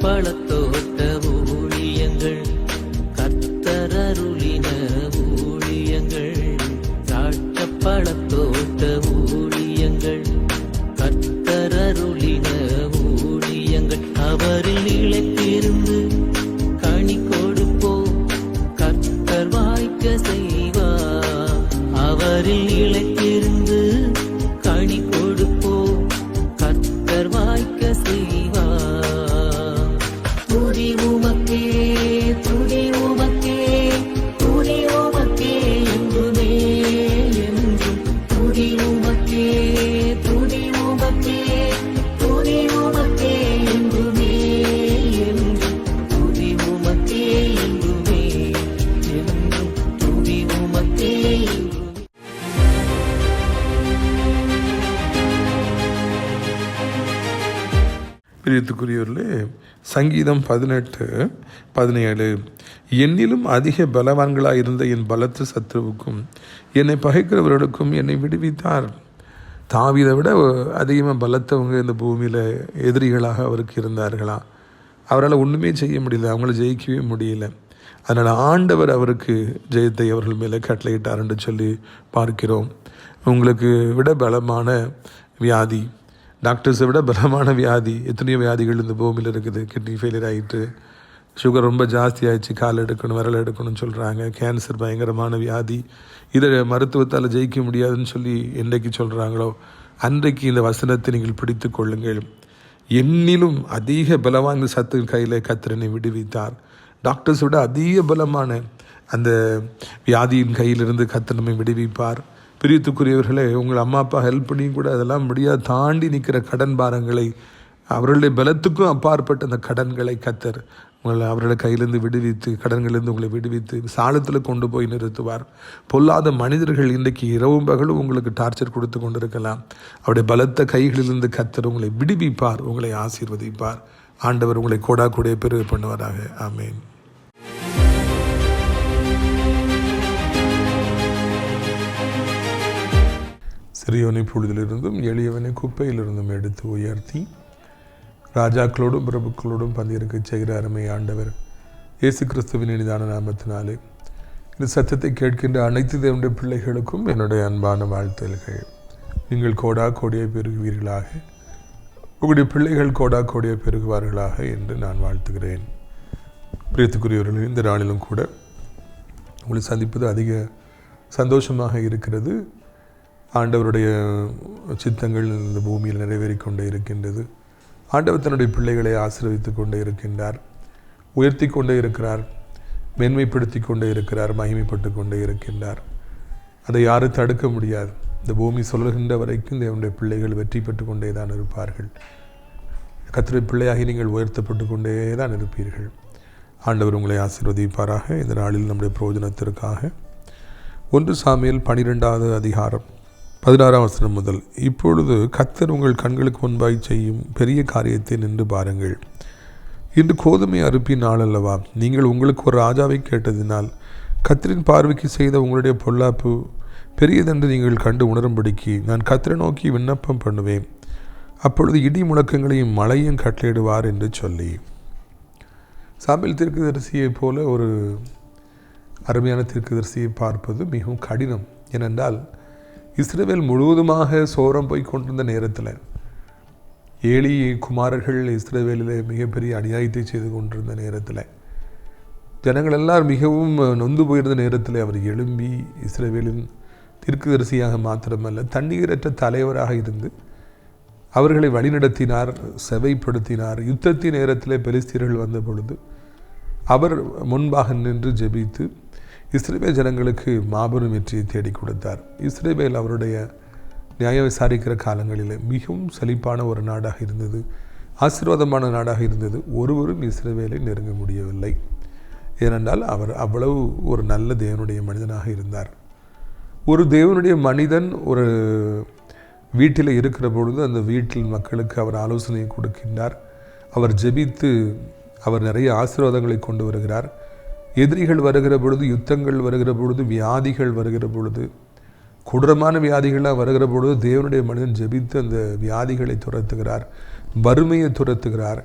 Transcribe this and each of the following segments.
பழத்தோட்ட ஊழியங்கள் கத்தரருளின ஊழியங்கள் திராட்சை பழத்தோட்ட ஊழியங்கள் கத்தரருளின ஊழியங்கள் அவரில் நிலைத்திருந்து கனி கொடுப்போம் கத்தர் வாய்க்க செய்வார் அவரில் நிலைத்திருந்து கனி கொடுப்போம் கத்தர் வாய்க்க செய்வார் துதி உமக்கே துதி உமக்கே துதி உமக்கே என்றுமே என்றும் துதி உமக்கே துதி உமக்கே துதி உமக்கே என்றுமே என்றும் துதி உமக்கே என்றுமே என்றும் துதி உமக்கே என்றுமே. பிரியத்துக்குரியவர்களே, சங்கீதம் 18:17 என்னிலும் அதிக பலவான்களாக இருந்த என் பலத்த சத்ருவுக்கும் என்னை பகைக்கிறவர்களுக்கும் என்னை விடுவித்தார். தாவீதை விட அதிகமாக பலத்தவங்க இந்த பூமியில் எதிரிகளாக அவருக்கு இருந்தார்களாம். அவரால் ஒன்றுமே செய்ய முடியல, அவங்கள ஜெயிக்கவே முடியல. அதனால் ஆண்டவர் அவருக்கு ஜெயத்தை அவர்கள் மேலே கட்டளையிட்டார் என்று சொல்லி பார்க்கிறோம். உங்களுக்கு விட பலமான வியாதி, டாக்டர்ஸை விட பலமான வியாதி, எத்தனையோ வியாதிகள் இந்த பூமியில் இருக்குது. கிட்னி ஃபெயிலியர் ஆகிட்டு, சுகர் ரொம்ப ஜாஸ்தி ஆகிடுச்சு, கால் எடுக்கணும் விரல் எடுக்கணும்னு சொல்கிறாங்க. கேன்சர் பயங்கரமான வியாதி, இதை மருத்துவத்தால் ஜெயிக்க முடியாதுன்னு சொல்லி என்றைக்கு சொல்கிறாங்களோ அன்றைக்கு இந்த வசனத்தை நீங்கள் பிடித்து கொள்ளுங்கள். என்னிலும் அதிக பலவாங்க சத்து கையில் கத்திரனை விடுவித்தார். டாக்டர்ஸை விட அதிக பலமான அந்த வியாதியின் கையிலிருந்து கத்திரனை விடுவிப்பார். பிரியத்துக்குரியவர்களே, உங்கள் அம்மா அப்பா ஹெல்ப் பண்ணியும் கூட அதெல்லாம் முடியாது தாண்டி நிற்கிற கடன் பாரங்களை, அவர்களுடைய பலத்துக்கும் அப்பாற்பட்ட அந்த கடன்களை கத்தர் உங்களை அவருடைய கையிலிருந்து விடுவித்து, கடன்களிலிருந்து உங்களை விடுவித்து சாலத்தில் கொண்டு போய் நிறுத்துவார். பொல்லாத மனிதர்கள் இன்றைக்கு இரவும் பகலும் உங்களுக்கு டார்ச்சர் கொடுத்து கொண்டிருக்கலாம். அவருடைய பலத்த கைகளிலிருந்து கத்தர் உங்களை விடுவிப்பார், உங்களை ஆசீர்வதிப்பார். ஆண்டவர் உங்களை கோடா கூட பெருக பண்ணுவாராக. ஆமேன். சிறியவனை புழுதிலிருந்தும் எளியவனை குப்பையிலிருந்தும் எடுத்து உயர்த்தி ராஜாக்களோடும் பிரபுக்களோடும் பந்தியிருக்க செய்கிற அருமை ஆண்டவர் இயேசு கிறிஸ்துவின் இனிதான நாமத்தினாலே இந்த சத்தத்தை கேட்கின்ற அனைத்து தேவனுடைய பிள்ளைகளுக்கும் என்னுடைய அன்பான வாழ்த்துகள். நீங்கள் கோடா கோடியை பெருகுவீர்களாக, உங்களுடைய பிள்ளைகள் கோடா கோடியை பெருகுவார்களாக என்று நான் வாழ்த்துகிறேன். பிரியத்துக்குரியவர்கள், இந்த நாளிலும் கூட உங்களை சந்திப்பது அதிக சந்தோஷமாக இருக்கிறது. ஆண்டவருடைய சித்தங்கள் இந்த பூமியில் நிறைவேறி கொண்டே இருக்கின்றது. ஆண்டவர் தன்னுடைய பிள்ளைகளை ஆசீர்வதித்து கொண்டே இருக்கின்றார், உயர்த்தி கொண்டே இருக்கிறார், மேன்மைப்படுத்தி கொண்டே இருக்கிறார், மகிமைப்பட்டு கொண்டே இருக்கின்றார். அதை யாரும் தடுக்க முடியாது. இந்த பூமி சொல்கின்ற வரைக்கும் தேவனுடைய பிள்ளைகள் வெற்றி பெற்று கொண்டே தான் இருப்பார்கள். கர்த்தருடைய பிள்ளையாகி நீங்கள் உயர்த்தப்பட்டு கொண்டே தான் இருப்பீர்கள். ஆண்டவர் உங்களை ஆசீர்வதிப்பாராக. இந்த நாளில் நம்முடைய பிரயோஜனத்திற்காக 1 சாமுவேல் 12வது அதிகாரம் 16ஆம் வசனம் முதல், இப்பொழுது கர்த்தர் உங்கள் கண்களுக்கு முன்பாய் செய்யும் பெரிய காரியத்தை நின்று பாருங்கள். இன்று கோதுமை அறுப்பின் நாள் அல்லவா? நீங்கள் உங்களுக்கு ஒரு ராஜாவை கேட்டதினால் கர்த்தரின் பார்வைக்கு செய்த உங்களுடைய பொல்லாப்பு பெரியதென்று நீங்கள் கண்டு உணரும்படிக்கு நான் கர்த்தரை நோக்கி விண்ணப்பம் பண்ணுவேன். அப்பொழுது இடி முழக்கங்களையும் மழையும் கட்டளையிடுவார் என்று சொல்லி. சாமுவேல் தீர்க்கதரிசியைப் போல ஒரு அருமையான தீர்க்கதரிசியை பார்ப்பது மிகவும் கடினம். ஏனென்றால் இஸ்ரவேல் முழுவதுமாக சோரம் போய் கொண்டிருந்த நேரத்தில், ஏலி குமாரர்கள் இஸ்ரவேலில் மிகப்பெரிய அநியாயத்தை செய்து கொண்டிருந்த நேரத்தில், ஜனங்கள் எல்லாரும் மிகவும் நொந்து போயிருந்த நேரத்தில் அவர் எழும்பி இஸ்ரவேலின் தீர்க்கதரிசியாக மாத்திரமல்ல தண்ணீரற்ற தலைவராக இருந்து அவர்களை வழிநடத்தினார், செவைப்படுத்தினார். யுத்தத்தின் நேரத்தில் பெலிஸ்தீர்கள் வந்த பொழுது அவர் முன்பாக நின்று ஜெபித்து இஸ்ரவேல் ஜனங்களுக்கு மாபெரும் வெற்றியை தேடி கொடுத்தார். இஸ்ரவேல் அவருடைய நியாயம் விசாரிக்கிற காலங்களில் மிகவும் செழிப்பான ஒரு நாடாக இருந்தது, ஆசீர்வாதமான நாடாக இருந்தது. ஒருவரும் இஸ்ரவேலை நெருங்க முடியவில்லை. ஏனென்றால் அவர் அவ்வளவு ஒரு நல்ல தேவனுடைய மனிதனாக இருந்தார். ஒரு தேவனுடைய மனிதன் ஒரு வீட்டில் இருக்கிற பொழுது அந்த வீட்டில் மக்களுக்கு அவர் ஆலோசனை கொடுக்கின்றார். அவர் ஜெபித்து அவர் நிறைய ஆசீர்வாதங்களை கொண்டு வருகிறார். எதிரிகள் வருகிற பொழுது, யுத்தங்கள் வருகிற பொழுது, வியாதிகள் வருகிற பொழுது, கொடூரமான வியாதிகளாக வருகிற பொழுது தேவனுடைய மனிதன் ஜெபித்து அந்த வியாதிகளை துரத்துகிறார், வறுமையை துரத்துகிறார்.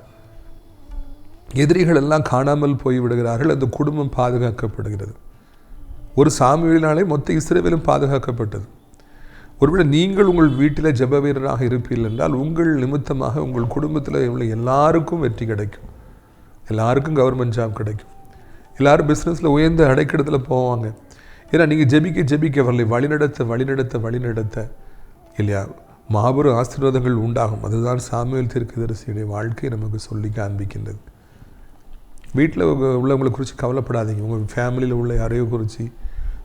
எதிரிகள் எல்லாம் காணாமல் போய்விடுகிறார்கள். அந்த குடும்பம் பாதுகாக்கப்படுகிறது. ஒரு சாமுவேலினாலே மொத்த இஸ்ரவேலும் பாதுகாக்கப்பட்டது. ஒருவேளை நீங்கள் உங்கள் வீட்டில் ஜெப வீரராக இருப்பீர்கள் என்றால் உங்கள் நிமித்தமாக உங்கள் குடும்பத்தில் உள்ள எல்லாருக்கும் வெற்றி கிடைக்கும். எல்லாருக்கும் கவர்மெண்ட் ஜாப் கிடைக்கும். எல்லோரும் பிஸ்னஸில் உயர்ந்த அடைக்கிடத்தில் போவாங்க. ஏன்னா நீங்கள் ஜெபிக்க வரலை, வழிநடத்த இல்லையா, மாபெரும் ஆசீர்வாதங்கள் உண்டாகும். அதுதான் சாமுவேல் தீர்க்கதரிசியுடைய வாழ்க்கை நமக்கு சொல்லி காண்பிக்கின்றது. வீட்டில் உள்ளவங்களை குறித்து கவலைப்படாதீங்க. உங்கள் ஃபேமிலியில் உள்ள யாரையோ குறித்து,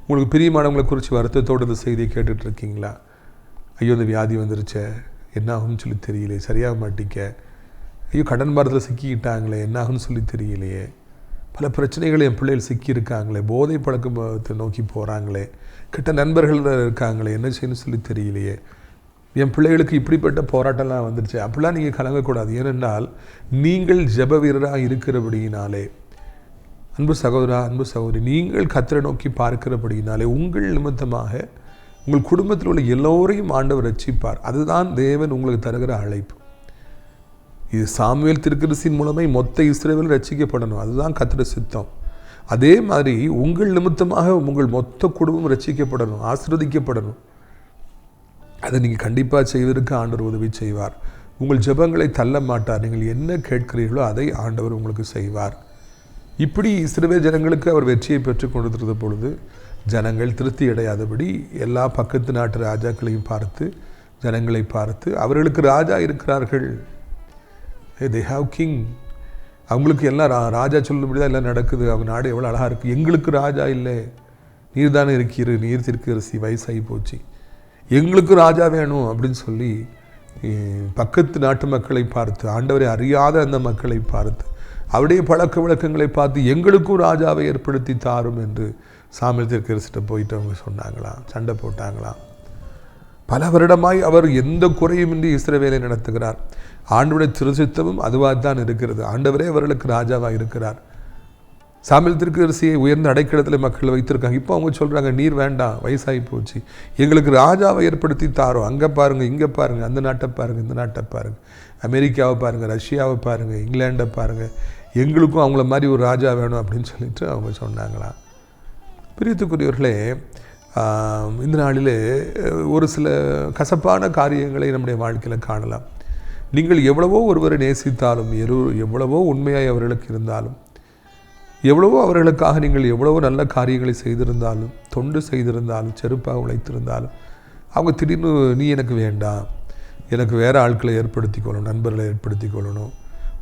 உங்களுக்கு பிரியமானவங்களை குறித்து வருத்தத்தோடு இந்த செய்தியை கேட்டுட்ருக்கீங்களா? ஐயோ இந்த வியாதி வந்துருச்சே, என்ன ஆகும்னு சொல்லி தெரியலையே, சரியாக மாட்டிக்க, ஐயோ கடன் பாரத்தில் சிக்கிக்கிட்டாங்களே, என்ன ஆகும்னு சொல்லி தெரியலையே, பல பிரச்சனைகள் என் பிள்ளைகள் சிக்கியிருக்காங்களே, போதை பழக்கத்தை நோக்கி போகிறாங்களே, கெட்ட நண்பர்கள் இருக்காங்களே, என்ன செய்யணும்னு சொல்லி தெரியலையே, என் பிள்ளைகளுக்கு இப்படிப்பட்ட போராட்டம்லாம் வந்துருச்சு. அப்படிலாம் நீங்கள் கலங்கக்கூடாது. ஏனென்றால் நீங்கள் ஜெப வீரராக இருக்கிறபடியினாலே, அன்பு சகோதரா, அன்பு சகோதரி, நீங்கள் கர்த்தரை நோக்கி பார்க்கிறபடியினாலே உங்கள் நிமித்தமாக உங்கள் குடும்பத்தில் உள்ள எல்லோரையும் ஆண்டவர் ரட்சிப்பார். அதுதான் தேவன் உங்களுக்கு தருகிற அழைப்பு. இது சாமுவேல் தீர்க்கதரிசியின் மூலமே மொத்த இஸ்ரவேல் ரட்சிக்கப்படணும். அதுதான் கர்த்தருடைய சித்தம். அதே மாதிரி உங்கள் நிமித்தமாக உங்கள் மொத்த குடும்பம் ரட்சிக்கப்படணும், ஆசீர்வதிக்கப்படணும். அதை நீங்கள் கண்டிப்பாக செய்வதற்கு ஆண்டவர் உதவி செய்வார். உங்கள் ஜெபங்களை தள்ள மாட்டார். நீங்கள் என்ன கேட்கிறீர்களோ அதை ஆண்டவர் உங்களுக்கு செய்வார். இப்படி இஸ்ரவேல் ஜனங்களுக்கு அவர் வெற்றியை பெற்றுக் கொண்டிருந்த பொழுது ஜனங்கள் திருப்தி அடையாதபடி எல்லா பக்கத்து நாட்டு ராஜாக்களையும் பார்த்து, ஜனங்களை பார்த்து, அவர்களுக்கு ராஜா இருக்கிறார்கள், தே ஹாவ் கிங், அவங்களுக்கு எல்லாம் ராஜா சொல்லும்படி தான் எல்லாம் நடக்குது, அவங்க நாடு எவ்வளோ அழகாக இருக்குது, எங்களுக்கு ராஜா இல்லை, நீர் தானே இருக்கிற, நீர் தீர்க்கதரிசி, வயசாகி போச்சு, எங்களுக்கு ராஜா வேணும் அப்படின்னு சொல்லி பக்கத்து நாட்டு மக்களை பார்த்து, ஆண்டவரை அறியாத அந்த மக்களை பார்த்து, அவருடைய பழக்க வழக்கங்களை பார்த்து எங்களுக்கும் ராஜாவை ஏற்படுத்தி தாரும் என்று சாமுவேல் தீர்க்கதரிசிட்ட போயிட்டு அவங்க சொன்னாங்களாம், சண்டை போட்டாங்களாம். பல வருடமாய் அவர் எந்த குறையுமின்றி இஸ்ரவேலை நடத்துகிறார். ஆண்டவருடைய திருச்சித்தமும் அதுவாக தான் இருக்கிறது. ஆண்டவரே அவர்களுக்கு ராஜாவாக இருக்கிறார். சாமுவேல் தீர்க்கதரிசியை உயர்ந்த அடைக்கலத்தில் மக்கள் வைத்திருக்காங்க. இப்போ அவங்க சொல்கிறாங்க, நீர் வேண்டாம், வயசாகி போச்சு, எங்களுக்கு ராஜாவை ஏற்படுத்தி தாரோம், அங்கே பாருங்கள், இங்கே பாருங்கள், அந்த நாட்டை பாருங்கள், இந்த நாட்டை பாருங்கள், அமெரிக்காவை பாருங்கள், ரஷ்யாவை பாருங்கள், இங்கிலாண்டை பாருங்கள், எங்களுக்கும் அவங்கள மாதிரி ஒரு ராஜா வேணும் அப்படின்னு சொல்லிட்டு அவங்க சொன்னாங்களாம். பிரியத்துக்குரியவர்களே, இந்த நாளிலே ஒரு சில கசப்பான காரியங்களை நம்முடைய வாழ்க்கையில் காணலாம். நீங்கள் எவ்வளவோ ஒருவரை நேசித்தாலும், எவ்வளவோ உண்மையாய் அவர்களுக்கு இருந்தாலும், எவ்வளவோ அவர்களுக்காக நீங்கள் எவ்வளவோ நல்ல காரியங்களை செய்திருந்தாலும், தொண்டு செய்திருந்தாலும், செருப்பாக உழைத்திருந்தாலும், அவங்க திடீர்னு நீ எனக்கு வேண்டாம், எனக்கு வேறு ஆட்களை ஏற்படுத்தி கொள்ளணும், நண்பர்களை ஏற்படுத்தி கொள்ளணும்,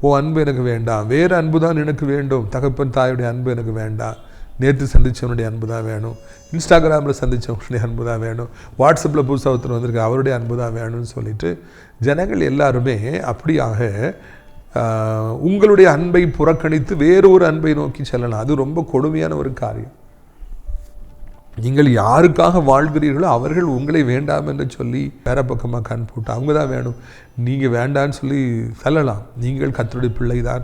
ஓ அன்பு எனக்கு வேண்டாம், வேறு அன்பு தான் எனக்கு வேண்டும், தகப்பன் தாயுடைய அன்பு எனக்கு வேண்டாம், நேற்று சந்தித்தவனுடைய அன்பு தான் வேணும், இன்ஸ்டாகிராமில் சந்தித்தவனுடைய அன்பு தான் வேணும், வாட்ஸ்அப்பில் புதுசாக ஒருத்தர் வந்திருக்கு அவருடைய அன்பு தான் வேணும்னு சொல்லிட்டு ஜனங்கள் எல்லாருமே அப்படியாக உங்களுடைய அன்பை புறக்கணித்து வேறொரு அன்பை நோக்கி செல்லலாம். அது ரொம்ப கொடுமையான ஒரு காரியம். நீங்கள் யாருக்காக வாழ்கிறீர்களோ அவர்கள் உங்களை வேண்டாம் என்று சொல்லி வேற பக்கமாக கண் போட்டு அவங்க தான் வேணும், நீங்கள் வேண்டான்னு சொல்லி செல்லலாம். நீங்கள் கர்த்தருடைய பிள்ளை தான்,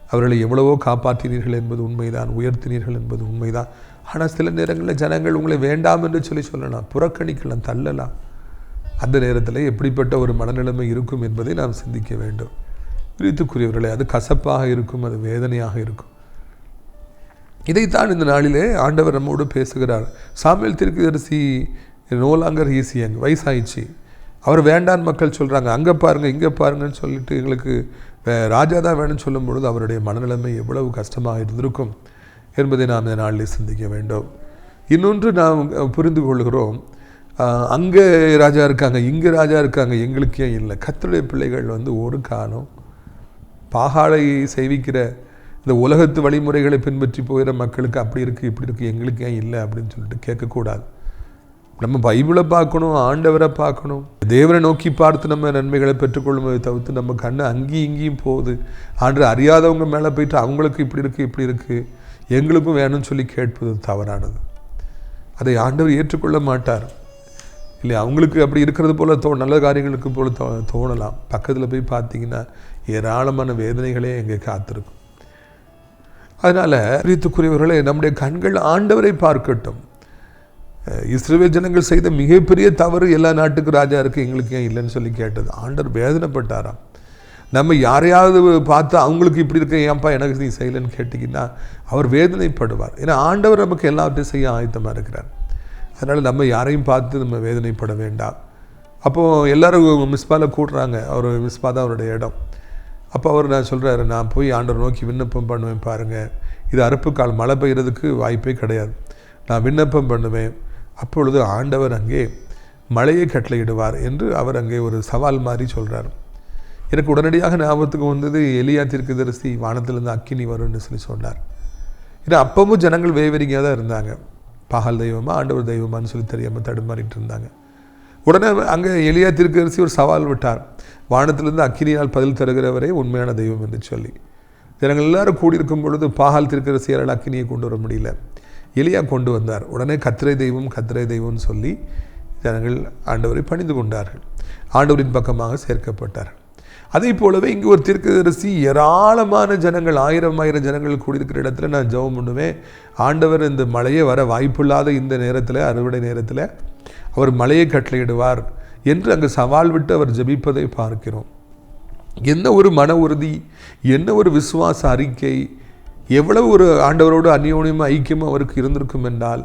அவர்களை எவ்வளவோ காப்பாற்றினீர்கள் என்பது உண்மைதான், உயர்த்தினீர்கள் என்பது உண்மைதான். ஆனால் சில நேரங்களில் ஜனங்கள் உங்களை வேண்டாம் என்று சொல்லலாம், புறக்கணிக்கலாம், தள்ளலாம். அந்த நேரத்தில் எப்படிப்பட்ட ஒரு மனநிலைமை இருக்கும் என்பதை நாம் சிந்திக்க வேண்டும். பிரியத்துக்குரியவர்களே, அது கசப்பாக இருக்கும், அது வேதனையாக இருக்கும். இதைத்தான் இந்த நாளிலே ஆண்டவர் நம்மோடு பேசுகிறார். சாமுவேல் தீர்க்கதரிசி நோ லாங்கர் ஹீஸ் யங், வயசாயிடுச்சு, அவர் வேண்டான்னு மக்கள் சொல்கிறாங்க, அங்கே பாருங்கள் இங்கே பாருங்கன்னு சொல்லிட்டு எங்களுக்கு ராஜா தான் வேணும்னு சொல்லும் பொழுது அவருடைய மனநிலைமை எவ்வளவு கஷ்டமாக இருந்திருக்கும் என்பதை நாம் இந்த நாளில் சிந்திக்க வேண்டும். இன்னொன்று நாம் புரிந்து கொள்கிறோம், அங்கே ராஜா இருக்காங்க, இங்கே ராஜா இருக்காங்க, எங்களுக்கு ஏன் இல்லை? கர்த்தருடைய பிள்ளைகள் ஒரு காலம் பாகாலை செய்விக்கிற இந்த உலகத்து வழிமுறைகளை பின்பற்றி போகிற மக்களுக்கு அப்படி இருக்குது இப்படி இருக்குது, எங்களுக்கு ஏன் இல்லை அப்படின்னு சொல்லிட்டு கேட்கக்கூடாது. நம்ம பைபிளை பார்க்கணும், ஆண்டவரை பார்க்கணும், தேவனை நோக்கி பார்த்து நம்ம நன்மைகளை பெற்றுக்கொள்ளும்போது தவிர்த்து நம்ம கண்ணு அங்கேயும் இங்கேயும் போகுது. ஆண்டு அறியாதவங்க மேலே போயிட்டு அவங்களுக்கு இப்படி இருக்குது இப்படி இருக்குது எங்களுக்கும் வேணும்னு சொல்லி கேட்பது தவறானது. அதை ஆண்டவர் ஏற்றுக்கொள்ள மாட்டார். இல்லை, அவங்களுக்கு அப்படி இருக்கிறது போல் நல்ல காரியங்களுக்கு போல் தோணலாம். பக்கத்தில் போய் பார்த்தீங்கன்னா ஏராளமான வேதனைகளே எங்கே காத்திருக்கும். அதனால் பிரியத்துக்குரியவர்களே, நம்முடைய கண்கள் ஆண்டவரை பார்க்கட்டும். இஸ்ரவேல் ஜனங்கள் செய்த மிகப்பெரிய தவறு, எல்லா நாட்டுக்கு ராஜா இருக்குது எங்களுக்கு ஏன் இல்லைன்னு சொல்லி கேட்டது. ஆண்டவர் வேதனைப்பட்டாராம். நம்ம யாரையாவது பார்த்து அவங்களுக்கு இப்படி இருக்க ஏன்ப்பா எனக்கு நீ செய்யலைன்னு கேட்டிங்கன்னா அவர் வேதனைப்படுவார். ஏன்னா ஆண்டவர் நமக்கு எல்லாத்தையும் செய்ய ஆயத்தமாக இருக்கிறார். அதனால் நம்ம யாரையும் பார்த்து நம்ம வேதனைப்பட வேண்டாம். அப்போது எல்லோரும் மிஸ்பாவில் கூடுறாங்க. அவர் மிஸ்பா தான் அவருடைய இடம். அப்போ அவர் நான் சொல்கிறாரு, நான் போய் ஆண்டவர் நோக்கி விண்ணப்பம் பண்ணுவேன், பாருங்கள் இது அறுப்பு கால், மழை பெய்கிறதுக்கு வாய்ப்பே கிடையாது, நான் விண்ணப்பம் பண்ணுவேன், அப்பொழுது ஆண்டவர் அங்கே மழையை கட்டளையிடுவார் என்று அவர் அங்கே ஒரு சவால் மாதிரி சொல்கிறார். எனக்கு உடனடியாக ஞாபகத்துக்கு வந்தது எலியா தீர்க்கதரிசி வானத்திலிருந்து அக்கினி வரும்னு சொல்லி சொன்னார். ஏன்னா அப்பவும் ஜனங்கள் வேவரிங்காக தான் இருந்தாங்க. பாகால் தெய்வமா ஆண்டவர் தெய்வமானு சொல்லி தெரியாமல் தடுமாறிட்டு இருந்தாங்க. உடனே அங்கே எலியா தீர்க்கதரிசி ஒரு சவால் விட்டார், வானத்திலிருந்து அக்கினியால் பதில் தருகிறவரே உண்மையான தெய்வம் என்று சொல்லி. ஜனங்கள் எல்லாரும் கூடியிருக்கும் பொழுது பாகால் தீர்க்கதரிசியால் அக்கினியை கொண்டு வர முடியல, எலியா கொண்டு வந்தார். உடனே கத்திரை தெய்வம்னு சொல்லி ஜனங்கள் ஆண்டவரை பணிந்து கொண்டார்கள், ஆண்டவரின் பக்கமாக சேர்க்கப்பட்டார்கள். அதே போலவே இங்கே ஒரு தீர்க்கதரிசி ஏராளமான ஜனங்கள், ஆயிரம் ஜனங்கள் கூடியிருக்கிற இடத்துல நான் ஜெபம் பண்ணுவேன், ஆண்டவர் இந்த மழையே வர வாய்ப்பில்லாத இந்த நேரத்தில், அறுவடை நேரத்தில் அவர் மழையை கட்டளையிடுவார் என்று அங்கு சவால் விட்டு அவர் ஜெபிப்பதை பார்க்கிறோம். என்ன ஒரு மன உறுதி, என்ன ஒரு விசுவாச அறிக்கை, எவ்வளவு ஒரு ஆண்டவரோடு அந்யோன்யமாக ஐக்கியமாக அவருக்கு இருந்திருக்கும் என்றால்,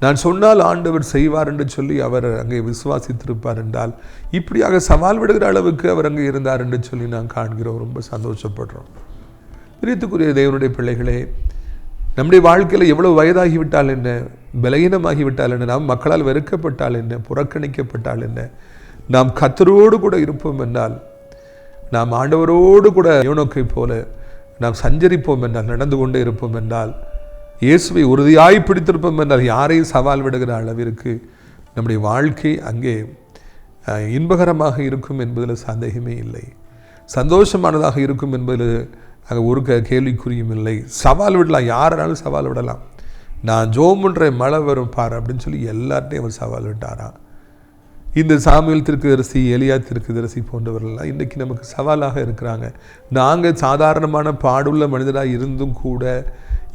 நான் சொன்னால் ஆண்டவர் செய்வார் என்று சொல்லி அவர் அங்கே விசுவாசித்திருப்பார் என்றால், இப்படியாக சவால் விடுகிற அளவுக்கு அவர் அங்கே இருந்தார் என்று சொல்லி நான் காண்கிறோம். ரொம்ப சந்தோஷப்படுறோம். பிரியத்துக்குரிய தேவனுடைய பிள்ளைகளே, நம்முடைய வாழ்க்கையில் எவ்வளவு வயதாகிவிட்டால் என்ன, பலகீனமாகிவிட்டால் என்ன, நாம் மக்களால் வெறுக்கப்பட்டால் என்ன, புறக்கணிக்கப்பட்டால் என்ன, நாம் கர்த்தரோடு கூட இருப்போம் என்றால், நாம் ஆண்டவரோடு கூட யோனோக்கை போல நாம் சஞ்சரிப்போம் என்றால், நடந்து கொண்டே இருப்போம் என்றால், இயேசுவை உறுதியாய் பிடித்திருப்போம் என்றால், யாரையும் சவால் விடுகிற அளவிற்கு நம்முடைய வாழ்க்கை அங்கே இன்பகரமாக இருக்கும் என்பதில் சந்தேகமே இல்லை. சந்தோஷமானதாக இருக்கும் என்பதில் அங்கே ஒரு கேள்விக்குறியும் இல்லை. சவால் விடலாம், யாராலும் சவால் விடலாம். நான் ஜோமுன்ற மழை வரும் பாரு அப்படின்னு சொல்லி எல்லார்ட்டையும் அவர் சவால் விட்டாராம். இந்த சாமுவேல் தீர்க்கதரிசி, எலியா தீர்க்கதரிசி போன்றவர்கள்லாம் இன்றைக்கி நமக்கு சவாலாக இருக்கிறாங்க. நாங்கள் சாதாரணமான பாடுள்ள மனிதராக இருந்தும் கூட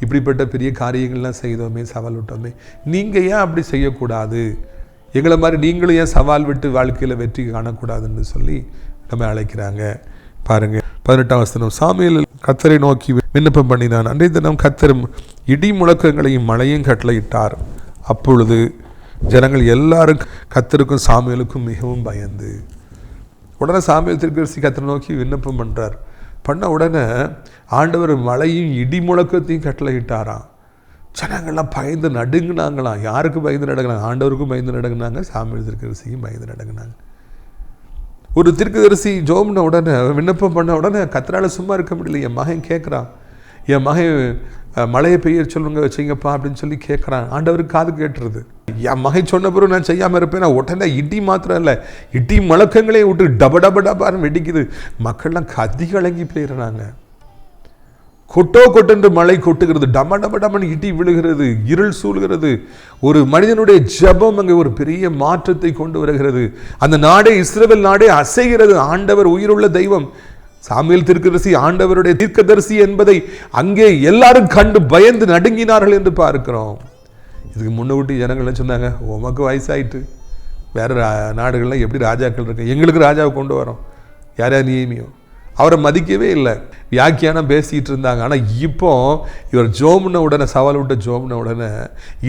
இப்படிப்பட்ட பெரிய காரியங்கள்லாம் செய்தோமே, சவால் விட்டோமே, நீங்கள் ஏன் அப்படி செய்யக்கூடாது, எங்களை மாதிரி நீங்களும் ஏன் சவால் விட்டு வாழ்க்கையில் வெற்றி காணக்கூடாதுன்னு சொல்லி நம்ம அழைக்கிறாங்க. பாருங்கள் 18ஆம் வசனம், சாமுவேல் கர்த்தரை நோக்கி விண்ணப்பம் பண்ணினான். அன்றைய தினம் கர்த்தர் இடி முழக்கங்களையும் மழையும் கட்டளையிட்டார். அப்பொழுது ஜனங்கள் எல்லாரும் கர்த்தருக்கும் சாமுவேலுக்கும் மிகவும் பயந்து. உடனே சாமுவேல் தீர்க்கதரிசி கர்த்தரை நோக்கி விண்ணப்பம் பண்ணுறார். பண்ண உடனே ஆண்டவர் மழையும் இடி முழக்கத்தையும் கட்டளையிட்டாராம். ஜனங்கள்லாம் பயந்து நடுங்கினாங்களாம். யாருக்கு பயந்து நடங்கினாங்க? ஆண்டவருக்கும் பயந்து நடங்கினாங்க, சாமுவேல் தீர்க்கதரிசியும் பயந்து நடங்கினாங்க. ஒரு தீர்க்கதரிசி ஜோம்ன உடனே, விண்ணப்பம் பண்ண உடனே கர்த்தரால சும்மா இருக்க முடியல. என் மகன் கேட்குறான், என் மகன் மழையை பெய்ய சொல்லுங்க வச்சிங்கப்பா அப்படின்னு சொல்லி கேட்குறான். ஆண்டவருக்கு காது கேட்டுருது. என் மகன் சொன்ன பிறகு நான் செய்யாமல் இருப்பேன். உடனே இடி மாத்திரம் இல்லை, இடி முழக்கங்களே விட்டு டப டப டபான்னு வெடிக்குது. மக்கள்லாம் கதி கலங்கி போயிடுறாங்க. கொட்டென்று மழை கொட்டுகிறது, டம டம டமன்னு இடி விழுகிறது, இருள் சூழ்கிறது. ஒரு மனிதனுடைய ஜெபம் அங்கே ஒரு பெரிய மாற்றத்தை கொண்டு வருகிறது. அந்த நாடே, இஸ்ரவேல் நாடே அசைகிறது. ஆண்டவர் உயிருள்ள தெய்வம். சாமுவேல் தீர்க்கதரிசி ஆண்டவருடைய தீர்க்கதரிசி என்பதை அங்கே எல்லாரும் கண்டு பயந்து நடுங்கினார்கள் என்று பார்க்கிறோம். இதுக்கு முன்னூட்டி ஜனங்கள் சொன்னாங்க, உமக்கு வயசாயிட்டு, வேற நாடுகள்லாம் எப்படி ராஜாக்கள் இருக்கு, எங்களுக்கு ராஜாவை கொண்டு வரோம், யாரையா நியமியும். அவரை மதிக்கவே இல்லை, வியாக்கியானம் பேசிகிட்டு இருந்தாங்க. ஆனால் இப்போ இவர் ஜோம்ன உடனே, சவால் விட்ட ஜோம்ன உடனே,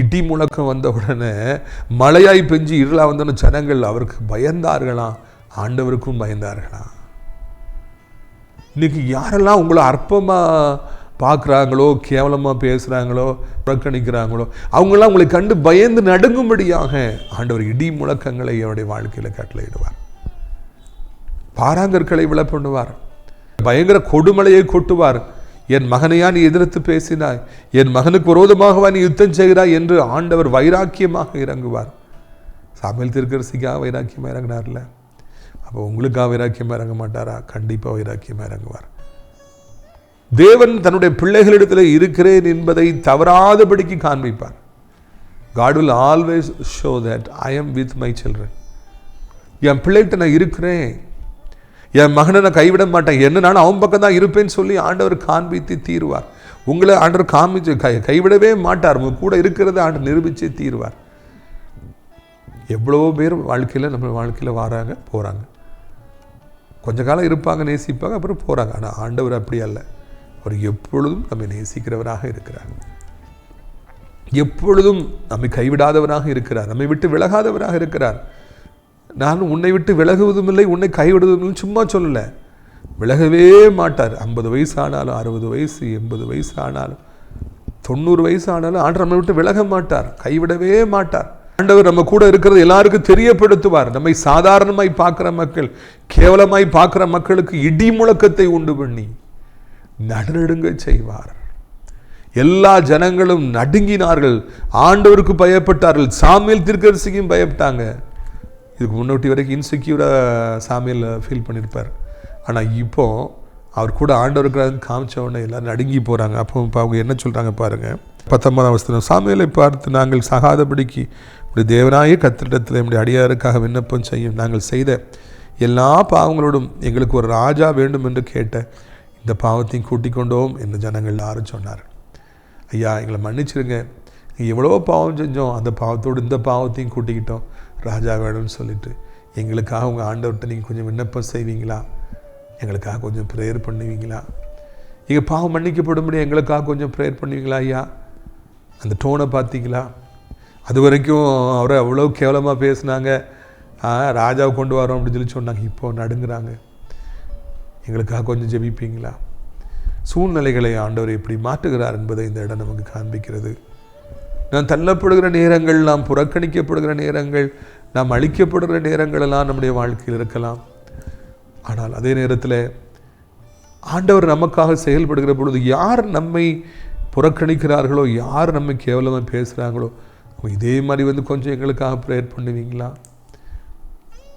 இடி முழக்கம் வந்த உடனே, மழையாய் பெஞ்சு இருளாக வந்தோன்னு ஜனங்கள் அவருக்கு பயந்தார்களாம், ஆண்டவருக்கும் பயந்தார்களாம். இன்றைக்கி யாரெல்லாம் உங்களை அற்பமாக பார்க்குறாங்களோ, கேவலமாக பேசுகிறாங்களோ, புறக்கணிக்கிறாங்களோ, அவங்களாம் உங்களை கண்டு பயந்து நடுங்கும்படியாக ஆண்டவர் இடி முழக்கங்களை அவருடைய வாழ்க்கையில் கட்டளையிடுவார். பாறாங்கற்களை விழ பண்ணுவார், பயங்கர கொடுமலையை கொட்டுவார். என் மகனையா நீ எதிர்த்து பேசினாய், என் மகனுக்கு விரோதமாகவா நீ யுத்தம் செய்கிறாய் என்று ஆண்டவர் வைராக்கியமாக இறங்குவார். சாமுவேல் தீர்க்கதரிசிக்காக வைராக்கியமாக இறங்கினார்ல, அப்போ உங்களுக்காக வைராக்கியமாக இறங்க மாட்டாரா? கண்டிப்பாக வைராக்கியமாக இறங்குவார். தேவன் தன்னுடைய பிள்ளைகளிடத்தில் இருக்கிறேன் என்பதை தவறாதபடிக்கு காண்பிப்பார். God will always show that I am with my children. என் பிள்ளைகிட்ட நான் இருக்கிறேன், என் மகனை நான் கைவிட மாட்டேன், என்ன நான் அவன் பக்கம் தான் இருப்பேன்னு சொல்லி ஆண்டவர் காண்பித்து தீருவார். உங்களை ஆண்டவர் காமிச்சு கைவிடவே மாட்டார், உங்க கூட இருக்கிறத ஆண்டவர் நிரூபிச்சே தீருவார். எவ்வளோ பேர் வாழ்க்கையில் நம்ம வாழ்க்கையில் வராங்க போகிறாங்க. கொஞ்ச காலம் இருப்பாங்க, நேசிப்பாங்க, அப்புறம் போகிறாங்க. ஆனால் ஆண்டவர் அப்படி அல்ல. அவர் எப்பொழுதும் நம்மை நேசிக்கிறவராக இருக்கிறார். எப்பொழுதும் நம்மை கைவிடாதவராக இருக்கிறார். நம்மை விட்டு விலகாதவராக இருக்கிறார். நான் உன்னை விட்டு விலகுவதும் இல்லை, உன்னை கைவிடுவதும் இல்லை சும்மா சொல்லலை. விலகவே மாட்டார். 50 வயசு ஆனாலும், 60 வயசு, 80 வயசு ஆனாலும், 90 வயசு ஆனாலும் ஆண்டவர் நம்மை விட்டு விலக மாட்டார், கைவிடவே மாட்டார். ஆண்டவர் நம்ம கூட இருக்கிறது எல்லாருக்கும் தெரியப்படுத்துவார். நம்மை சாதாரணமாய் பார்க்கிற மக்கள், கேவலமாய் பார்க்கிற மக்களுக்கு இடி முழக்கத்தை உண்டு பண்ணி நடுநடுங்க செய்வார். எல்லா ஜனங்களும் நடுங்கினார்கள், ஆண்டவருக்கு பயப்பட்டார்கள். சாமுவேல் தீர்க்கதரிசிக்கும் பயப்பட்டாங்க. இதுக்கு முன்னோட்டி வரைக்கும் இன்செக்யூராக சாமுவேல் ஃபீல் பண்ணியிருப்பார். ஆனால் இப்போ அவர் கூட ஆண்டவருக்கு காமிச்ச உடனே எல்லோரும் நடுங்கி போகிறாங்க. அப்போ இப்போ அவங்க என்ன சொல்கிறாங்க பாருங்கள். 19ஆம் வசனம், சாமுவேலை பார்த்து, நாங்கள் சாகாதபடிக்கு இப்படி தேவனாய கர்த்தரிடத்தில் நம்முடைய அடியாருக்காக விண்ணப்பம் செய்யும். நாங்கள் செய்த எல்லா பாவங்களோடும் எங்களுக்கு ஒரு ராஜா வேண்டும் என்று கேட்ட இந்த பாவத்தையும் கூட்டிக் கொண்டோம் என்று ஜனங்கள் எல்லாரும் சொன்னார். ஐயா, எங்களை மன்னிச்சிருங்க, எவ்வளோ பாவம் செஞ்சோம், அந்த பாவத்தோடு இந்த பாவத்தையும் கூட்டிக்கிட்டோம், ராஜா வேணும்னு சொல்லிட்டு எங்களுக்காக உங்கள் ஆண்டவர்கிட்ட நீங்கள் கொஞ்சம் விண்ணப்பம் செய்வீங்களா? எங்களுக்காக கொஞ்சம் ப்ரேயர் பண்ணுவீங்களா? இங்கே பாவம் மன்னிக்கப்படும்படி எங்களுக்காக கொஞ்சம் ப்ரேயர் பண்ணுவீங்களா? ஐயா, அந்த டோனை பார்த்தீங்களா? அது வரைக்கும் அவரை அவ்வளோ கேவலமாக பேசுனாங்க, ராஜாவை கொண்டு வரோம் அப்படின்னு சொல்லி சொன்னாங்க. இப்போ நடுங்குறாங்க. எங்களுக்காக கொஞ்சம் ஜெபிப்பீங்களா? சூழ்நிலைகளை ஆண்டவர் எப்படி மாற்றுகிறார் என்பதை இந்த இடம் நமக்கு காண்பிக்கிறது. நாம் தள்ளப்படுகிற நேரங்கள், நாம் புறக்கணிக்கப்படுகிற நேரங்கள், நாம் அழிக்கப்படுகிற நேரங்கள் எல்லாம் நம்முடைய வாழ்க்கையில் இருக்கலாம். ஆனால் அதே நேரத்தில் ஆண்டவர் நமக்காக செயல்படுகிற பொழுது யார் நம்மை புறக்கணிக்கிறார்களோ, யார் நம்மை கேவலமாக பேசுகிறாங்களோ, இதே மாதிரி கொஞ்சம் எங்களுக்காக ப்ரேயர் பண்ணுவீங்களா?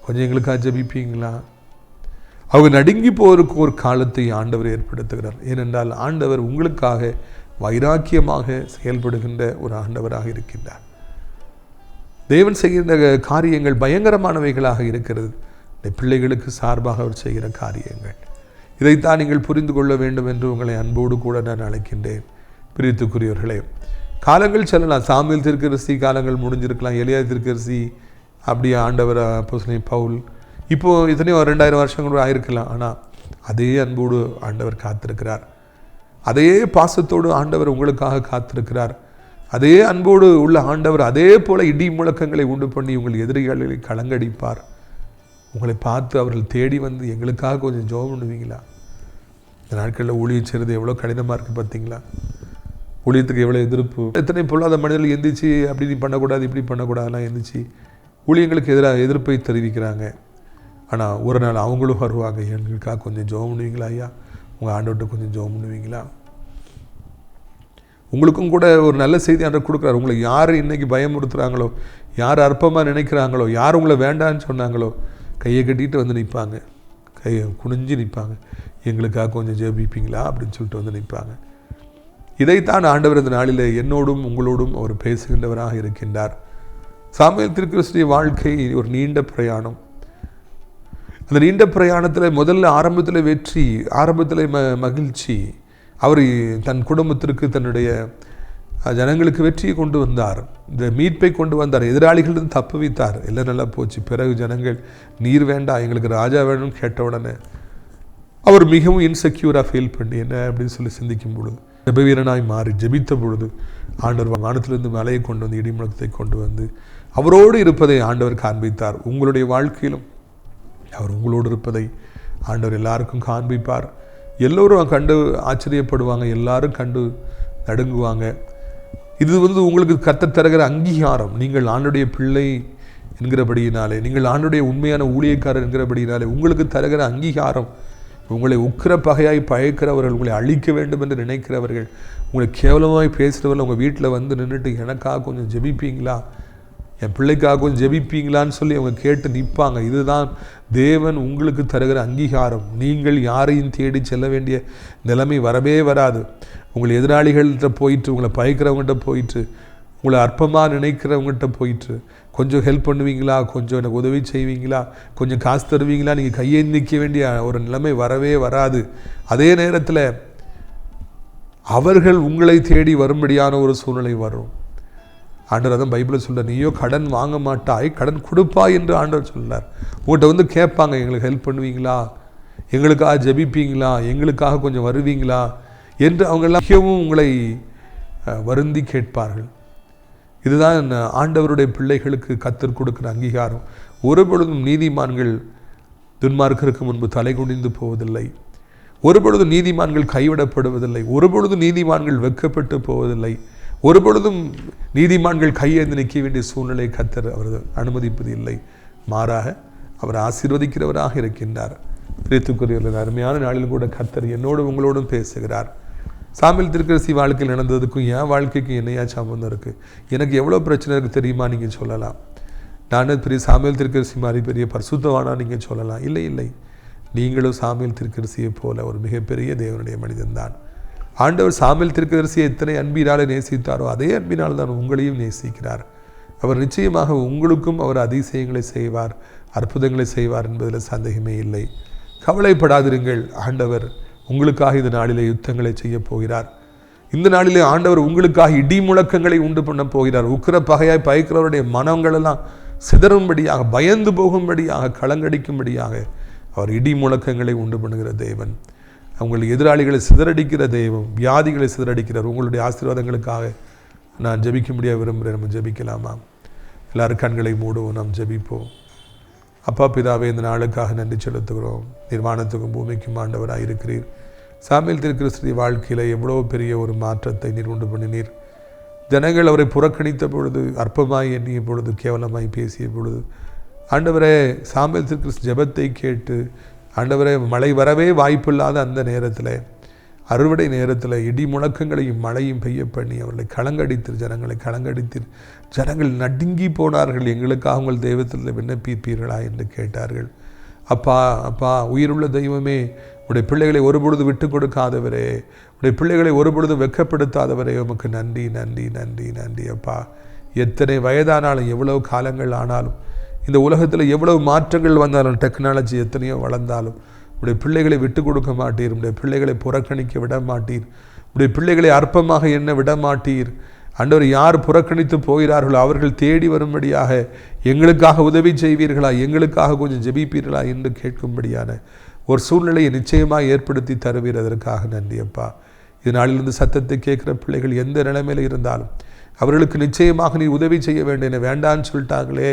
கொஞ்சம் எங்களுக்காக ஜெபிப்பீங்களா? அவங்க நடுங்கி போவதற்கு ஒரு காலத்தை ஆண்டவர் ஏற்படுத்துகிறார். ஏனென்றால் ஆண்டவர் உங்களுக்காக வைராக்கியமாக செயல்படுகின்ற ஒரு ஆண்டவராக இருக்கின்றார். தேவன் செய்கின்ற காரியங்கள் பயங்கரமானவைகளாக இருக்கிறது. பிள்ளைகளுக்கு சார்பாக அவர் செய்கிற காரியங்கள், இதைத்தான் நீங்கள் புரிந்து கொள்ள வேண்டும் என்று உங்களை அன்போடு கூட நான் அழைக்கின்றேன். பிரியத்துக்குரியவர்களே, காலங்கள் செல்லலாம். சாமுவேல் தீர்க்கதரிசி காலங்கள் முடிஞ்சிருக்கலாம், எலியா தீர்க்கதரிசி, அப்படியே ஆண்டவர் அப்போஸ்தலன் பவுல், இப்போது இத்தனையோ 2000 வருஷங்கள் ஆயிருக்கலாம். ஆனால் அதே அன்போடு ஆண்டவர் காத்திருக்கிறார். அதே பாசத்தோடு ஆண்டவர் உங்களுக்காக காத்திருக்கிறார். அதே அன்போடு உள்ள ஆண்டவர் அதே போல இடி முழக்கங்களை உண்டு பண்ணி உங்கள் எதிரிகளை கலங்கடிப்பார். உங்களை பார்த்து அவர்கள் தேடி வந்து எங்களுக்காக கொஞ்சம் ஜெபம் பண்ணுவீங்களா? இந்த நாட்களில் ஊழியம் செய்கிறது எவ்வளோ கடினமாக இருக்குது பார்த்தீங்களா? ஊழியத்துக்கு எவ்வளோ எதிர்ப்பு. எத்தனை பொல்லாத மனிதர்கள் எந்திரிச்சு அப்படி நீ பண்ணக்கூடாது, இப்படி பண்ணக்கூடாதுலாம் எந்திரிச்சு ஊழியங்களுக்கு எதிராக எதிர்ப்பை தெரிவிக்கிறாங்க. ஆனால் ஒரு நாள் அவங்களும் வருவாங்க, எங்களுக்காக கொஞ்சம் ஜெபம் பண்ணுவீங்களா ஐயா? உங்கள் ஆண்டவர்கிட்ட கொஞ்சம் ஜெபம் பண்ணுவீங்களா? உங்களுக்கும் கூட ஒரு நல்ல செய்தி ஆண்டவர் கொடுக்குறாரு. உங்களை யார் இன்றைக்கி பயமுறுத்துகிறாங்களோ, யார் அற்பமாக நினைக்கிறாங்களோ, யார் உங்களை வேண்டான்னு சொன்னாங்களோ, கையை கட்டிட்டு வந்து நிற்பாங்க, கையை குனிஞ்சு நிற்பாங்க. எங்களுக்காக கொஞ்சம் ஜெபிப்பீங்களா அப்படின்னு சொல்லிட்டு வந்து நிற்பாங்க. இதைத்தான் ஆண்டவர் இந்த நாளில் என்னோடும் உங்களோடும் அவர் பேசுகின்றவராக இருக்கின்றார். சாமுவேல் தீர்க்கதரிசியுடைய வாழ்க்கை ஒரு நீண்ட பிரயாணம். அந்த நீண்ட பிரயாணத்தில் முதல்ல ஆரம்பத்தில் வெற்றி, ஆரம்பத்தில் மகிழ்ச்சி. அவர் தன் குடும்பத்திற்கு, தன்னுடைய ஜனங்களுக்கு வெற்றியை கொண்டு வந்தார், இந்த மீட்பை கொண்டு வந்தார், எதிராளிகளிடம் தப்பு வைத்தார், எல்லாம் நல்லா போச்சு. பிறகு ஜனங்கள் நீர் வேண்டாம், எங்களுக்கு ராஜா வேணும்னு கேட்ட உடனே அவர் மிகவும் இன்செக்யூராக ஃபீல் பண்ணி என்ன அப்படின்னு சொல்லி சிந்திக்கும் பொழுது, ஜெபவீரனாய் மாறி ஜெபித்த பொழுது ஆண்டவர் வானத்திலிருந்து மலையை கொண்டு வந்து இடிமுழக்கத்தை கொண்டு வந்து அவரோடு இருப்பதை ஆண்டவர் காண்பித்தார். உங்களுடைய வாழ்க்கையிலும் அவர் உங்களோடு இருப்பதை ஆண்டவர் எல்லாருக்கும் காண்பிப்பார். எல்லோரும் கண்டு ஆச்சரியப்படுவாங்க, எல்லாரும் கண்டு நடுங்குவாங்க. இது உங்களுக்கு கர்த்தர் தருகிற அங்கீகாரம். நீங்கள் ஆண்டுடைய பிள்ளை என்கிறபடியினாலே, நீங்கள் ஆண்டுடைய உண்மையான ஊழியக்காரர் என்கிறபடியினாலே உங்களுக்கு தருகிற அங்கீகாரம். உங்களை உக்கிர பகையாய் பயக்கிறவர்கள், உங்களை அழிக்க வேண்டும் என்று நினைக்கிறவர்கள், உங்களை கேவலமாய் பேசுகிறவர்கள் உங்கள் வீட்டில் வந்து நின்றுட்டு எனக்காக கொஞ்சம் ஜெபிப்பீங்களா, என் பிள்ளைக்காக கொஞ்சம் ஜெபிப்பீங்களான்னு சொல்லி அவங்க கேட்டு நிற்பாங்க. இதுதான் தேவன் உங்களுக்கு தருகிற அங்கீகாரம். நீங்கள் யாரையும் தேடி செல்ல வேண்டிய நிலைமை வரவே வராது. உங்கள் எதிராளிகள்கிட்ட போயிட்டு, உங்களை பயக்கிறவங்ககிட்ட போயிட்டு, உங்களை அற்பமாக நினைக்கிறவங்ககிட்ட போயிட்டு கொஞ்சம் ஹெல்ப் பண்ணுவீங்களா, கொஞ்சம் எனக்கு உதவி செய்வீங்களா, கொஞ்சம் காசு தருவீங்களா, நீங்கள் கையை நிற்க வேண்டிய ஒரு நிலைமை வரவே வராது. அதே நேரத்தில் அவர்கள் உங்களை தேடி வரும்படியான ஒரு சூழ்நிலை வரும். ஆண்டவர் அதான் பைபிளில் சொல்கிறார், நீயோ கடன் வாங்க மாட்டாய், கடன் கொடுப்பாய் என்று ஆண்டவர் சொல்கிறார். உங்கள்கிட்ட வந்து கேட்பாங்க, எங்களுக்கு ஹெல்ப் பண்ணுவீங்களா, எங்களுக்காக ஜெபிப்பீங்களா, எங்களுக்காக கொஞ்சம் வருவீங்களா என்று அவங்கெல்லாம் மிகவும் உங்களை வருந்தி கேட்பார்கள். இதுதான் ஆண்டவருடைய பிள்ளைகளுக்கு கர்த்தர் கொடுக்கிற அங்கீகாரம். ஒருபொழுதும் நீதிமான்கள் துன்மார்க்கருக்கு முன்பு தலை குனிந்து போவதில்லை. ஒருபொழுதும் நீதிமான்கள் கைவிடப்படுவதில்லை. ஒருபொழுதும் நீதிமான்கள் வெட்கப்பட்டு போவதில்லை. ஒருபொழுதும் நீதிமான்கள் கையேந்து நிற்க வேண்டிய சூழ்நிலை கர்த்தர் அவர் அனுமதிப்பது இல்லை. மாறாக அவர் ஆசீர்வதிக்கிறவராக இருக்கின்றார். பிரியத்துக்குரியவர்கள், அருமையான நாளில் கூட கர்த்தர் என்னோடு உங்களோடும் பேசுகிறார். சாமுவேல் தீர்க்கதரிசி வாழ்க்கையில் நடந்ததுக்கும் என் வாழ்க்கைக்கும் என்னையா சம்பந்தம் இருக்குது? எனக்கு எவ்வளோ பிரச்சனை இருக்குது தெரியுமா நீங்கள் சொல்லலாம். நானே பெரிய சாமுவேல் தீர்க்கதரிசி மாதிரி பெரிய பரிசுத்தவானா நீங்கள் சொல்லலாம். இல்லை இல்லை, நீங்களும் சாமுவேல் தீர்க்கதரிசியை போல ஒரு மிகப்பெரிய தேவனுடைய மனிதன்தான். ஆண்டவர் சாமுவேல் தீர்க்கதரிசியை எத்தனை அன்பினாலே நேசித்தாரோ அதே அன்பினால் தான் உங்களையும் நேசிக்கிறார். அவர் நிச்சயமாக உங்களுக்கும் அவர் அதிசயங்களை செய்வார், அற்புதங்களை செய்வார் என்பதில் சந்தேகமே இல்லை. கவலைப்படாதிருங்கள். ஆண்டவர் உங்களுக்காக இந்த நாளிலே யுத்தங்களை செய்ய போகிறார். இந்த நாளிலே ஆண்டவர் உங்களுக்காக இடி முழக்கங்களை உண்டு பண்ண போகிறார். உக்கிர பகையாய் பயக்கிறவருடைய மனங்களெல்லாம் சிதறும்படியாக, பயந்து போகும்படியாக, களங்கடிக்கும்படியாக அவர் இடி முழக்கங்களை உண்டு பண்ணுகிற தேவன். உங்கள் எதிராளிகளை சிதறடிக்கிற தெய்வம், வியாதிகளை சிதறடிக்கிறார். உங்களுடைய ஆசீர்வாதங்களுக்காக நான் ஜெபிக்கும்படியாக விரும்புகிறேன். நம்ம ஜெபிக்கலாமா? எல்லாரும் கண்களை மூடுவோம், நாம் ஜெபிப்போம். அப்பா பிதாவே, இந்த நாளுக்காக நன்றி செலுத்துகிறோம். நிர்வாணத்துக்கும் பூமிக்கும் ஆண்டவராக இருக்கிறீர். சாமுவேல் தீர்க்கதரிசி வாழ்க்கையில் எவ்வளோ பெரிய ஒரு மாற்றத்தை நீர் உண்டு பண்ணினீர். ஜனங்கள் அவரை புறக்கணித்த பொழுது, அற்பமாய் எண்ணிய பொழுது, கேவலமாய் பேசிய பொழுது, ஆண்டவரே சாமுவேல் தீர்க்கதரிசி ஜெபத்தை கேட்டு, ஆண்டவரே மழை வரவே வாய்ப்பில்லாத அந்த நேரத்தில், அறுவடை நேரத்தில் இடி முழக்கங்களையும் மழையும் பெய்ய பண்ணி அவர்களை களங்கடித்து, ஜனங்களை களங்கடித்து, ஜனங்கள் நடுங்கி போனார்கள். எங்களுக்காக உங்கள் தெய்வத்தில் விண்ணப்பிப்பீர்களா என்று கேட்டார்கள். அப்பா அப்பா, உயிருள்ள தெய்வமே, உடைய பிள்ளைகளை ஒருபொழுது விட்டு கொடுக்காதவரே, உடைய பிள்ளைகளை ஒருபொழுது வெட்கப்படுத்தாதவரே, உமக்கு நன்றி நன்றி நன்றி நன்றி. அப்பா, எத்தனை வயதானாலும், எவ்வளவு காலங்கள் ஆனாலும், இந்த உலகத்தில் எவ்வளவு மாற்றங்கள் வந்தாலும், டெக்னாலஜி எத்தனையோ வளர்ந்தாலும், உடைய பிள்ளைகளை விட்டு கொடுக்க மாட்டீர். உடைய பிள்ளைகளை புறக்கணிக்க விட மாட்டீர். உடைய பிள்ளைகளை அற்பமாக எண்ண விட மாட்டீர். ஆண்டவர், யார் புறக்கணித்து போகிறார்களோ அவர்கள் தேடி வரும்படியாக எங்களுக்காக உதவி செய்வீர்களா, எங்களுக்காக கொஞ்சம் ஜெபிப்பீர்களா என்று கேட்கும்படியான ஒரு சூழ்நிலையை நிச்சயமாக ஏற்படுத்தி தருவீர். அதற்காக நன்றி அப்பா. இது நாளிலிருந்து சத்தத்தை கேட்குற பிள்ளைகள் எந்த நிலைமையில் இருந்தாலும் அவர்களுக்கு நிச்சயமாக நீ உதவி செய்ய வேண்டிய, வேண்டான்னு சொல்லிட்டாங்களே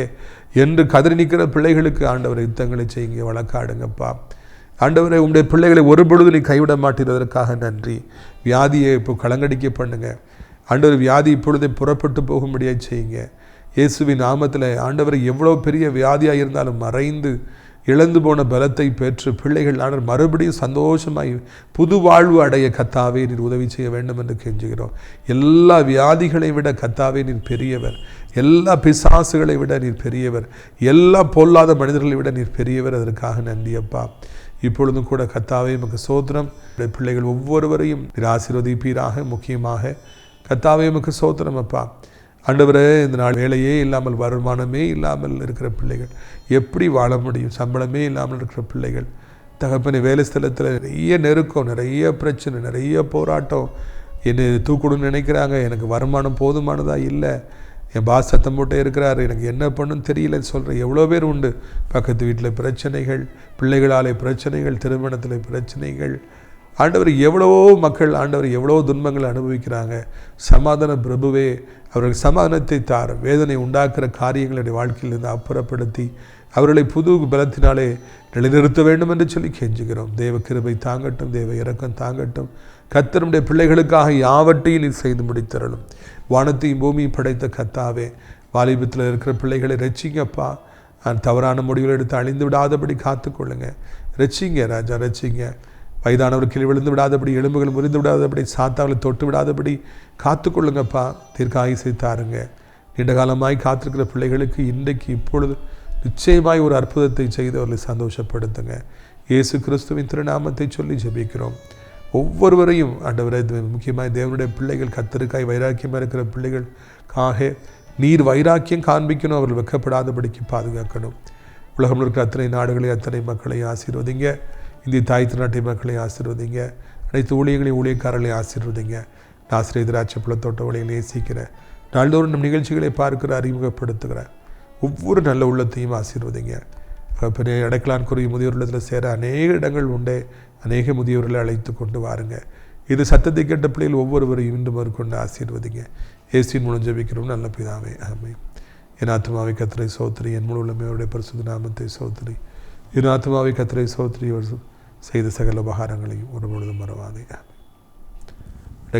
என்று கதறி நிற்கிற பிள்ளைகளுக்கு ஆண்டவர் யுத்தங்களை செய்யுங்க, வழக்காடுங்கப்பா. ஆண்டவரை, உங்களுடைய பிள்ளைகளை ஒருபொழுது நீ கைவிட மாட்டீரதற்காக நன்றி. வியாதியை இப்போ களங்கடிக்க பண்ணுங்க ஆண்டவர். வியாதி இப்பொழுதே புறப்பட்டு போகும்படியாக செய்யுங்க இயேசுவின் நாமத்தில். ஆண்டவரை, எவ்வளோ பெரிய வியாதியாக இருந்தாலும் மறைந்து இழந்து போன பலத்தை பெற்று பிள்ளைகள் ஆண்டவர் மறுபடியும் சந்தோஷமாய் புது வாழ்வு அடைய கத்தாவே நீர் உதவி செய்ய வேண்டும் என்று கெஞ்சுகிறோம். எல்லா வியாதிகளை விட கத்தாவே நீர் பெரியவர். எல்லா பிசாசுகளை விட நீர் பெரியவர். எல்லா பொல்லாத மனிதர்களை விட நீர் பெரியவர். அதற்காக நன்றி அப்பா. இப்பொழுதும் கூட கத்தாவே உமக்கு சோத்திரம். பிள்ளைகள் ஒவ்வொருவரையும் நீர் ஆசீர்வதிப்பீராக. முக்கியமாக கத்தாவே உமக்கு சோத்திரம் அப்பா. ஆண்டவரே, இந்த நாள் வேலையே இல்லாமல், வருமானமே இல்லாமல் இருக்கிற பிள்ளைகள் எப்படி வாழ முடியும்? சம்பளமே இல்லாமல் இருக்கிற பிள்ளைகள், தகப்பனை வேலை ஸ்தலத்தில் நிறைய நெருக்கம், நிறைய பிரச்சனை, நிறைய போராட்டம். என்னை தூக்கணும்னு நினைக்கிறாங்க. எனக்கு வருமானம் போதுமானதாக இல்லை. என் பாஸ் சத்தம் போட்டே இருக்கிறார், எனக்கு என்ன பண்ணுன்னு தெரியலன்னு சொல்கிற எவ்வளோ பேர் உண்டு. பக்கத்து வீட்டில் பிரச்சனைகள், பிள்ளைகளாலே பிரச்சனைகள், திருமணத்தில் பிரச்சனைகள். ஆண்டவர், எவ்வளவோ மக்கள் ஆண்டவர் எவ்வளோ துன்பங்கள் அனுபவிக்கிறாங்க. சமாதான பிரபுவே, அவர்கள் சமாதானத்தை தார். வேதனை உண்டாக்குற காரியங்களுடைய வாழ்க்கையிலிருந்து அப்புறப்படுத்தி அவர்களை புது பலத்தினாலே நிலைநிறுத்த வேண்டும் என்று சொல்லி கெஞ்சுகிறோம். தேவ கிருபை தாங்கட்டும், தேவ இரக்கம் தாங்கட்டும். கர்த்தருடைய பிள்ளைகளுக்காக யாவற்றையும் நீர் செய்து முடித்தரணும். வானத்தையும் பூமியும் படைத்த கர்த்தாவே, வாலிபத்தில் இருக்கிற பிள்ளைகளை ரட்சிங்கப்பா. தவறான முடிவுகள் எடுத்து அழிந்து விடாதபடி காத்துக்கொள்ளுங்க. ரட்சிங்க ராஜா, ரட்சிங்க. வயதானவர் கீழே விழுந்து விடாதபடி, எலும்புகள் முறிந்து விடாதபடி, சாத்தாங்களை தொட்டு விடாதபடி காத்துக்கொள்ளுங்கப்பா. தீர்க்காயுசை தாருங்க. நீண்ட காலமாய் காத்திருக்கிற பிள்ளைகளுக்கு இன்றைக்கு இப்பொழுது நிச்சயமாய் ஒரு அற்புதத்தை செய்து அவர்களை சந்தோஷப்படுத்துங்க. இயேசு கிறிஸ்துவின் திருநாமத்தை சொல்லி ஜெபிக்கிறோம். ஒவ்வொருவரையும் ஆண்டவரே, முக்கியமாக தேவனுடைய பிள்ளைகள், கர்த்தருக்காய் வைராக்கியமாக இருக்கிற பிள்ளைகளுக்காக நீர் வைராக்கியம் காண்பிக்கணும். அவர்கள் வெட்கப்படாதபடிக்கு பாதுகாக்கணும். உலகம் இருக்கிற அத்தனை நாடுகளையும் அத்தனை மக்களையும் ஆசீர்வதிங்க. இந்திய தாய் திருநாட்டை மக்களை ஆசீர்வதிங்க. அனைத்து ஊழியர்களையும் ஊழியக்காரர்களையும் ஆசீர்வதிங்க. ஆசிரியர் திராட்சை பழத்தோட்ட ஊழியர்களை நேசிக்கிறேன். நாள்தோறும் நம் நிகழ்ச்சிகளை பார்க்கிற, அறிமுகப்படுத்துகிற ஒவ்வொரு நல்ல உள்ளத்தையும் ஆசீர்வதிங்க. தகப்பனே, அடைக்கலான்குரிய முதியோர்களிடத்தில் சேர அநேக இடங்கள் உண்டே. அநேக முதியோர்களை அழைத்து கொண்டு வாருங்க. இது சத்தத்தை கேட்ட பிள்ளைகள் ஒவ்வொருவரையும் இன்று மேற்கொண்டு ஆசீர்வதிங்க. இயேசுவின் மூலம் ஜெபிக்கிறோம் நல்ல பிதாவே, ஆமென். என் ஆத்துமாவை கர்த்தரை ஸ்தோத்திரி, என் முழு உள்ளமையோட பரிசுத்த நாமத்தை ஸ்தோத்திரி. என் ஆத்துமாவை கர்த்தரை ஸ்தோத்திரி, செய்த சகல உபகாரங்களையும் ஒரு பொழுதும் மறவாதே.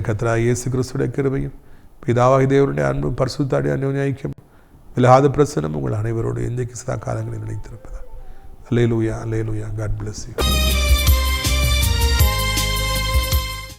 கர்த்தராகிய இயேசு கிறிஸ்துவின் கிருபையும் பிதாவாகிய தேவனுடைய அன்பும் பரிசுத்த அன்யோன்ய ஐக்கியம் விலகாத பிரசன்னம் உங்கள் அனைவரோடு எந்தைக்கு சதா காலங்களில் நிலைத்திருப்பதா. அல்லேலூயா, அல்லேலூயா. God bless you.